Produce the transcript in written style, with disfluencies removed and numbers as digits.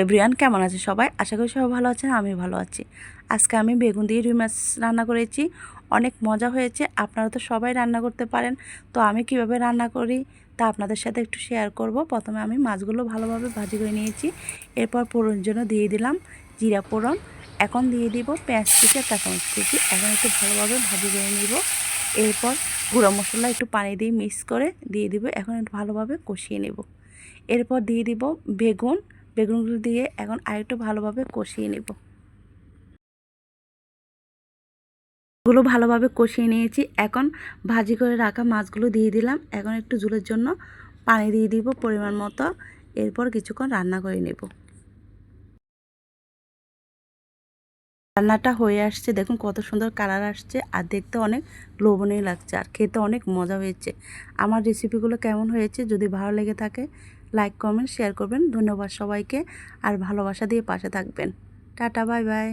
Everyone, কেমন আছে সবাই? আশা করি সবাই ভালো আছেন, আমি ভালো আছি। আজকে আমি বেগুন দিয়ে রুই মাছ রান্না করেছি, অনেক মজা হয়েছে। আপনারা তো সবাই রান্না করতে পারেন, তো আমি কিভাবে রান্না করি তা আপনাদের সাথে একটু শেয়ার করব। প্রথমে আমি মাছগুলো ভালোভাবে ভাজি করে নিয়েছি, এরপর ফোড়নের জন্য দিয়ে দিলাম জিরা ফোড়ন। এখন দিয়ে দিব পেঁয়াজ কুচি আর কাঁচামরিচ কুচি। এখন একটু ভালোভাবে ভাজি করে নিব। এরপর গুঁড়ো মশলা একটু পানি দিয়ে মিক্স করে দিয়ে দিব। এখন একটু ভালোভাবে কষিয়ে নেব। এরপর দিয়ে দিব বেগুনগুলো দিয়ে এখন আরেকটু ভালোভাবে কষিয়ে নেব। এগুলো ভালোভাবে কষিয়ে নিয়েছি। এখন ভাজি করে রাখা মাছগুলো দিয়ে দিলাম। এখন একটু ঝোলের জন্য পানি দিয়ে দিব পরিমাণ মতো। এরপর কিছুক্ষণ রান্না করে নেব। রান্নাটা হয়ে আসছে, দেখুন কত সুন্দর কালার আসছে, আর দেখতে অনেক লোভনীয় লাগছে, আর খেতে অনেক মজা হয়েছে। আমার রেসিপিগুলো কেমন হয়েছে যদি ভালো লেগে থাকে লাইক কমেন্ট শেয়ার করবেন। ধন্যবাদ সবাইকে, আর ভালোবাসা দিয়ে পাশে থাকবেন। Tata, bye bye.